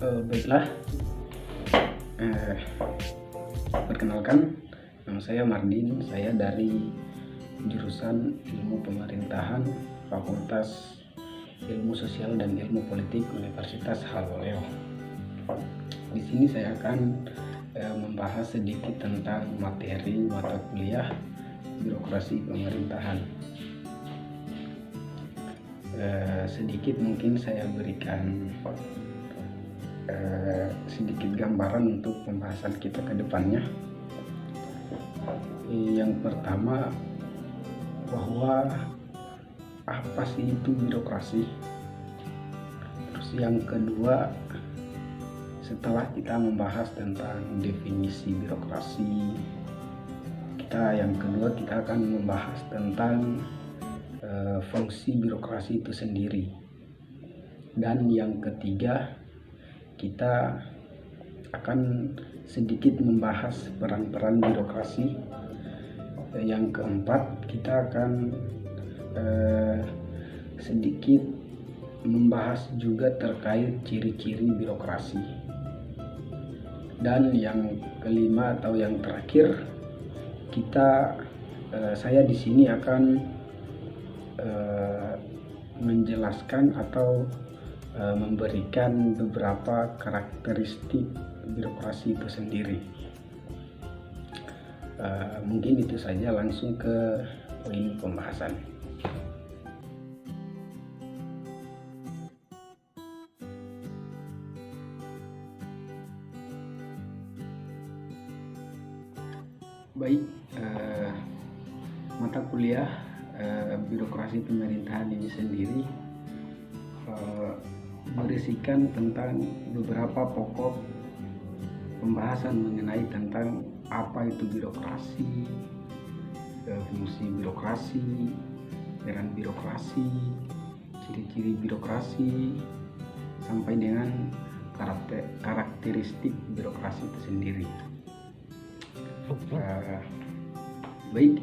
Baiklah, eh, perkenalkan, nama saya Mardin. Saya dari jurusan Ilmu Pemerintahan, Fakultas Ilmu Sosial dan Ilmu Politik Universitas Haloleo. Di sini saya akan membahas sedikit tentang materi mata kuliah birokrasi pemerintahan. Sedikit mungkin saya berikan sedikit gambaran untuk pembahasan kita ke depannya. Yang pertama, bahwa apa sih itu birokrasi? Terus yang kedua, setelah kita membahas tentang definisi birokrasi, yang kedua kita akan membahas tentang fungsi birokrasi itu sendiri. Dan yang ketiga, kita akan sedikit membahas peran-peran birokrasi. Yang keempat, kita akan sedikit membahas juga terkait ciri-ciri birokrasi. Dan yang kelima atau yang terakhir, saya di sini akan menjelaskan atau memberikan beberapa karakteristik birokrasi itu sendiri. Mungkin itu saja, langsung ke poin pembahasan. Baik, mata kuliah birokrasi pemerintahan ini sendiri berisikan tentang beberapa pokok pembahasan mengenai tentang apa itu birokrasi, fungsi birokrasi, peran birokrasi, ciri-ciri birokrasi, sampai dengan karakteristik birokrasi itu sendiri. Baik,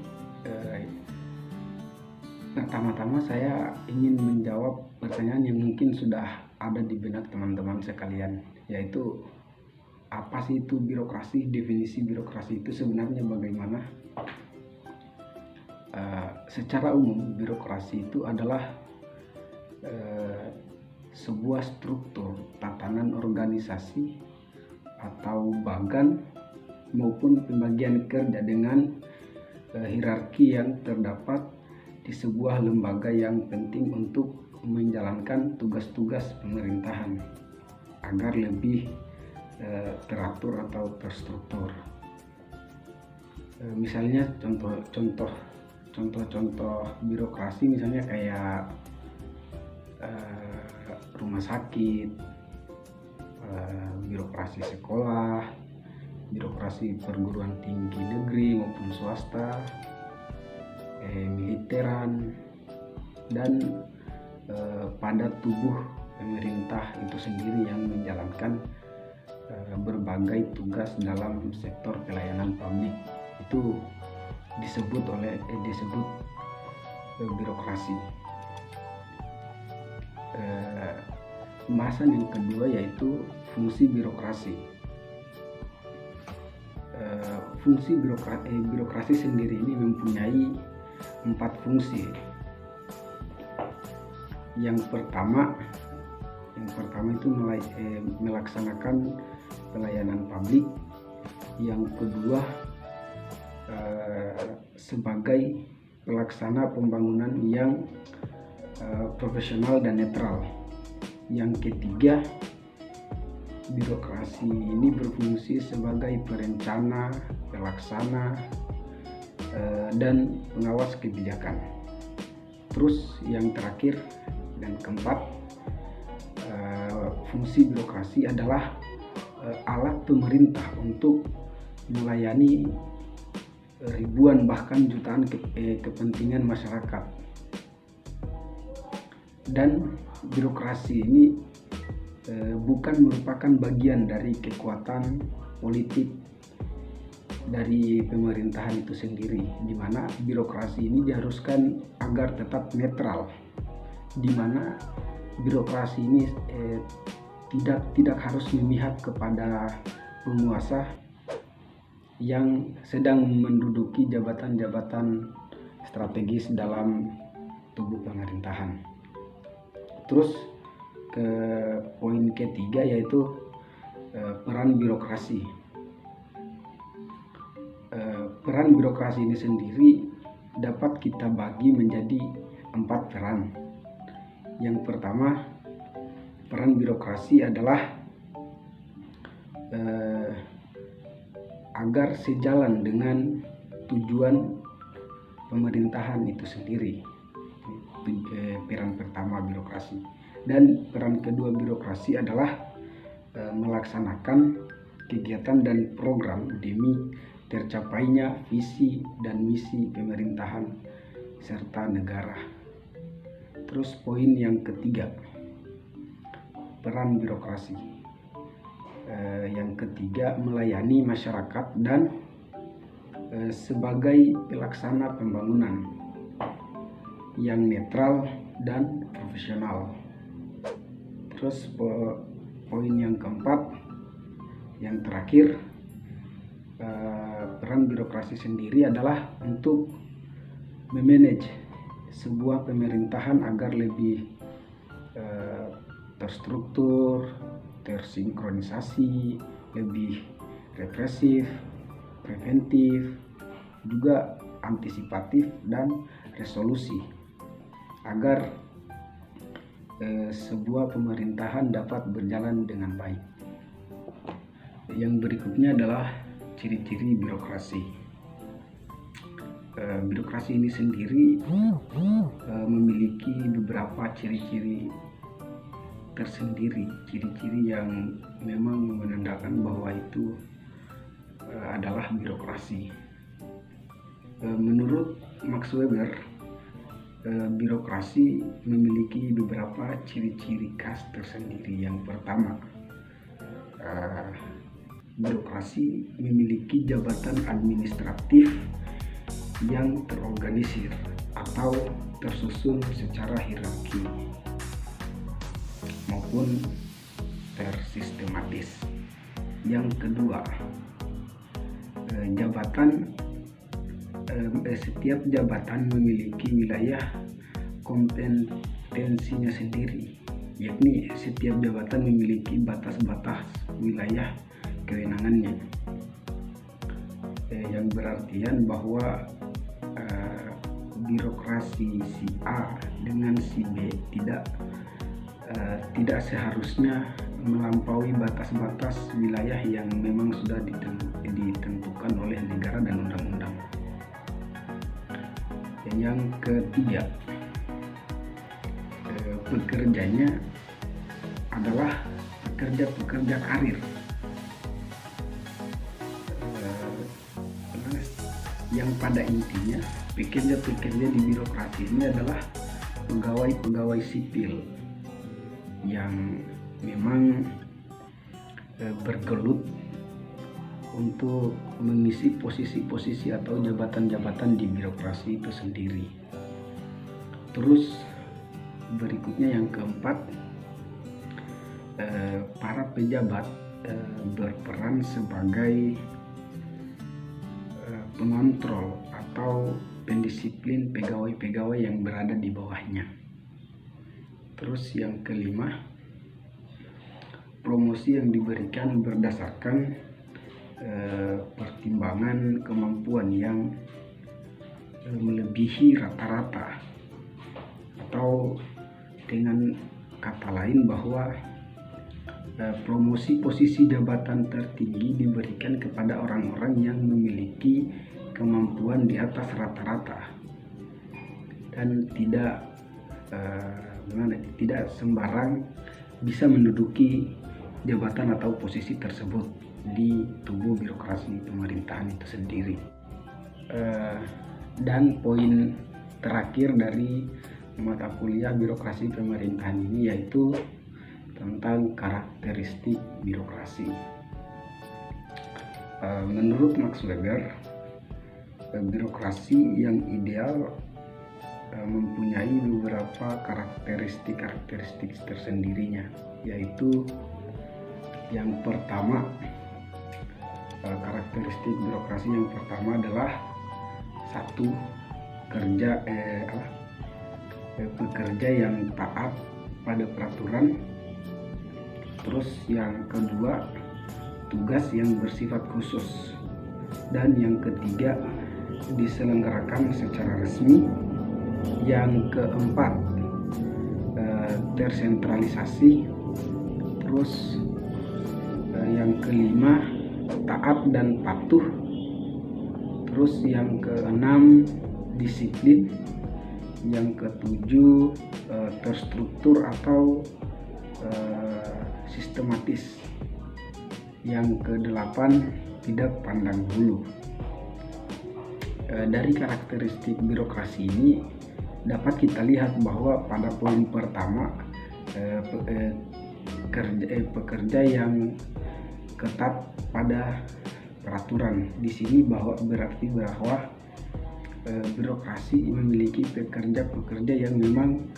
pertama-tama saya ingin menjawab pertanyaan yang mungkin sudah ada di benak teman-teman sekalian, yaitu apa sih itu birokrasi? Definisi birokrasi itu sebenarnya bagaimana? Secara umum, birokrasi itu adalah sebuah struktur tatanan organisasi atau bagan maupun pembagian kerja dengan hierarki yang terdapat di sebuah lembaga yang penting untuk menjalankan tugas-tugas pemerintahan agar lebih teratur atau terstruktur. Misalnya contoh birokrasi misalnya kayak rumah sakit, birokrasi sekolah, birokrasi perguruan tinggi negeri maupun swasta, militeran, dan pada tubuh pemerintah itu sendiri yang menjalankan berbagai tugas dalam sektor pelayanan publik, itu disebut birokrasi. Pembahasan yang kedua yaitu fungsi birokrasi. Fungsi birokrasi sendiri ini mempunyai 4 fungsi. Yang pertama itu melaksanakan pelayanan publik. Yang kedua, sebagai pelaksana pembangunan yang profesional dan netral. Yang ketiga, birokrasi ini berfungsi sebagai perencana, pelaksana, dan pengawas kebijakan. Terus yang terakhir dan keempat, fungsi birokrasi adalah alat pemerintah untuk melayani ribuan bahkan jutaan kepentingan masyarakat. Dan birokrasi ini bukan merupakan bagian dari kekuatan politik dari pemerintahan itu sendiri, di mana birokrasi ini diharuskan agar tetap netral, di mana birokrasi ini tidak harus memihak kepada penguasa yang sedang menduduki jabatan-jabatan strategis dalam tubuh pemerintahan. Terus ke poin ketiga, yaitu peran birokrasi. Peran birokrasi ini sendiri dapat kita bagi menjadi 4 peran. Yang pertama, peran birokrasi adalah agar sejalan dengan tujuan pemerintahan itu sendiri. Peran pertama birokrasi. Dan peran kedua birokrasi adalah melaksanakan kegiatan dan program demi tercapainya visi dan misi pemerintahan serta negara. Terus poin yang ketiga, peran birokrasi. Yang ketiga, melayani masyarakat dan sebagai pelaksana pembangunan yang netral dan profesional. Terus poin yang keempat, yang terakhir, peran birokrasi sendiri adalah untuk memanage sebuah pemerintahan agar lebih terstruktur, tersinkronisasi, lebih represif, preventif, juga antisipatif dan resolusi, agar sebuah pemerintahan dapat berjalan dengan baik. Yang berikutnya adalah ciri-ciri birokrasi. Birokrasi ini sendiri memiliki beberapa ciri-ciri tersendiri, ciri-ciri yang memang menandakan bahwa itu adalah birokrasi. Menurut Max Weber, birokrasi memiliki beberapa ciri-ciri khas tersendiri. Yang pertama, birokrasi memiliki jabatan administratif yang terorganisir atau tersusun secara hierarki maupun tersistematis. Yang kedua, setiap jabatan memiliki wilayah kompetensinya sendiri, yakni setiap jabatan memiliki batas-batas wilayah kewenangannya, yang berartian bahwa birokrasi si A dengan si B tidak seharusnya melampaui batas-batas wilayah yang memang sudah ditentukan oleh negara dan undang-undang. Yang ketiga, pekerjanya adalah pekerja karir, yang pada intinya pekerja-pekerja di birokrasi ini adalah pegawai-pegawai sipil yang memang bergelut untuk mengisi posisi-posisi atau jabatan-jabatan di birokrasi itu sendiri. Terus berikutnya yang keempat, para pejabat berperan sebagai pengontrol atau pendisiplin pegawai-pegawai yang berada di bawahnya. Terus yang kelima, promosi yang diberikan berdasarkan pertimbangan kemampuan yang melebihi rata-rata, atau dengan kata lain bahwa promosi posisi jabatan tertinggi diberikan kepada orang-orang yang memiliki kemampuan di atas rata-rata dan tidak sembarang bisa menduduki jabatan atau posisi tersebut di tubuh birokrasi pemerintahan itu sendiri. Dan poin terakhir dari mata kuliah birokrasi pemerintahan ini yaitu tentang karakteristik birokrasi. Menurut Max Weber, birokrasi yang ideal mempunyai beberapa karakteristik tersendirinya, yaitu yang pertama, karakteristik birokrasi yang pertama adalah satu, pekerja yang taat pada peraturan. Terus yang kedua, tugas yang bersifat khusus. Dan yang ketiga, diselenggarakan secara resmi. Yang keempat, tersentralisasi. Terus yang kelima, taat dan patuh. Terus yang keenam, disiplin. Yang ketujuh, terstruktur atau sistematis. Yang kedelapan, tidak pandang bulu. Dari karakteristik birokrasi ini dapat kita lihat bahwa pada poin pertama, pekerja yang ketat pada peraturan. Di sini berarti bahwa birokrasi memiliki pekerja yang memang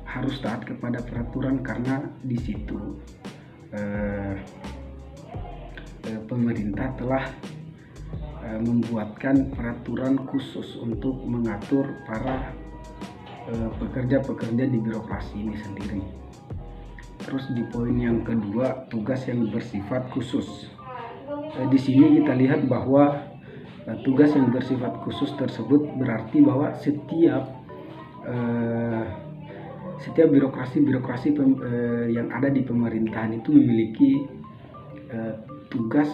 harus taat kepada peraturan, karena di situ pemerintah telah membuatkan peraturan khusus untuk mengatur para pekerja-pekerja di birokrasi ini sendiri. Terus di poin yang kedua, tugas yang bersifat khusus. Di sini kita lihat bahwa tugas yang bersifat khusus tersebut berarti bahwa setiap birokrasi yang ada di pemerintahan itu memiliki tugas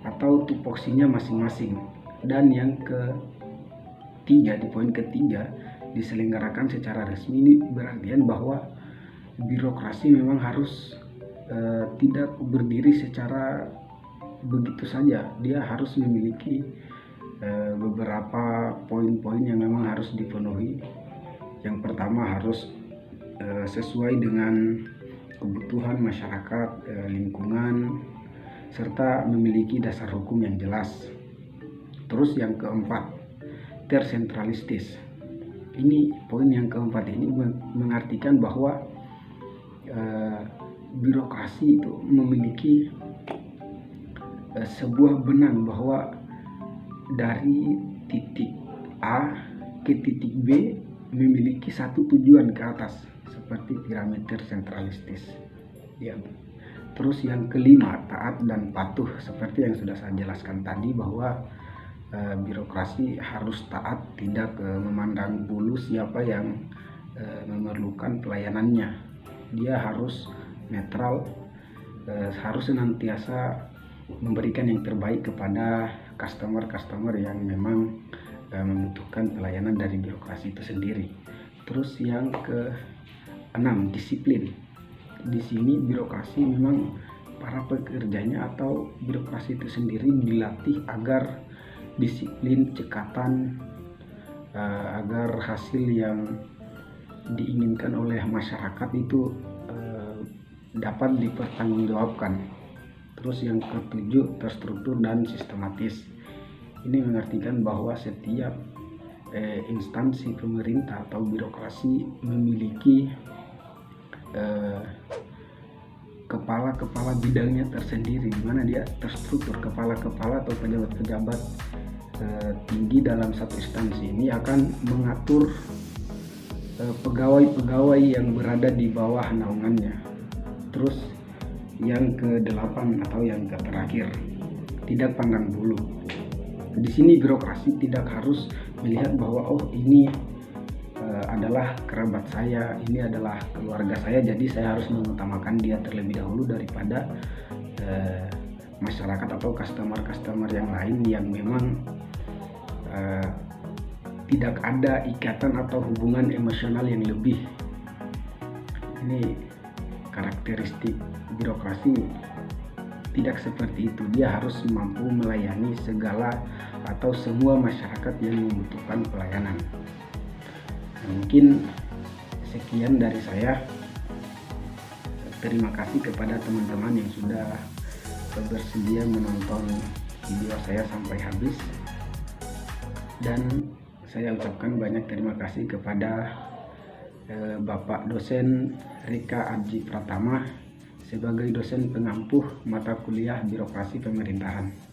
atau tupoksinya masing-masing. Dan yang ketiga, di poin ketiga, diselenggarakan secara resmi. Ini berartian bahwa birokrasi memang harus tidak berdiri secara begitu saja. Dia harus memiliki beberapa poin-poin yang memang harus dipenuhi. Yang pertama, harus sesuai dengan kebutuhan masyarakat, lingkungan, serta memiliki dasar hukum yang jelas. Terus yang keempat, tersentralistis. Ini poin yang keempat ini mengartikan bahwa birokrasi itu memiliki sebuah benang bahwa dari titik A ke titik B memiliki satu tujuan ke atas, seperti piramid tersentralistis. Ya. Terus yang kelima, taat dan patuh. Seperti yang sudah saya jelaskan tadi bahwa birokrasi harus taat, tidak memandang bulu siapa yang memerlukan pelayanannya. Dia harus netral, harus senantiasa memberikan yang terbaik kepada customer yang memang membutuhkan pelayanan dari birokrasi itu sendiri. Terus yang keenam, disiplin. Di sini birokrasi memang para pekerjanya atau birokrasi itu sendiri dilatih agar disiplin, cekatan, agar hasil yang diinginkan oleh masyarakat itu dapat dipertanggungjawabkan. Terus yang ketujuh, terstruktur dan sistematis. Ini mengartikan bahwa setiap instansi pemerintah atau birokrasi memiliki kepala-kepala bidangnya tersendiri, di mana dia terstruktur. Kepala-kepala atau pejabat-pejabat tinggi dalam satu instansi ini akan mengatur pegawai-pegawai yang berada di bawah naungannya. Terus yang ke-8 atau yang terakhir, tidak pandang bulu. Di sini birokrasi tidak harus melihat bahwa ini adalah kerabat saya, ini adalah keluarga saya, jadi saya harus mengutamakan dia terlebih dahulu daripada masyarakat atau customer yang lain yang memang tidak ada ikatan atau hubungan emosional yang lebih. Ini karakteristik birokrasi tidak seperti itu. Dia harus mampu melayani segala atau semua masyarakat yang membutuhkan pelayanan. Mungkin sekian dari saya. Terima kasih kepada teman-teman yang sudah bersedia menonton video saya sampai habis. Dan saya ucapkan banyak terima kasih kepada Bapak dosen Rika Adji Pratama sebagai dosen pengampuh mata kuliah birokrasi pemerintahan.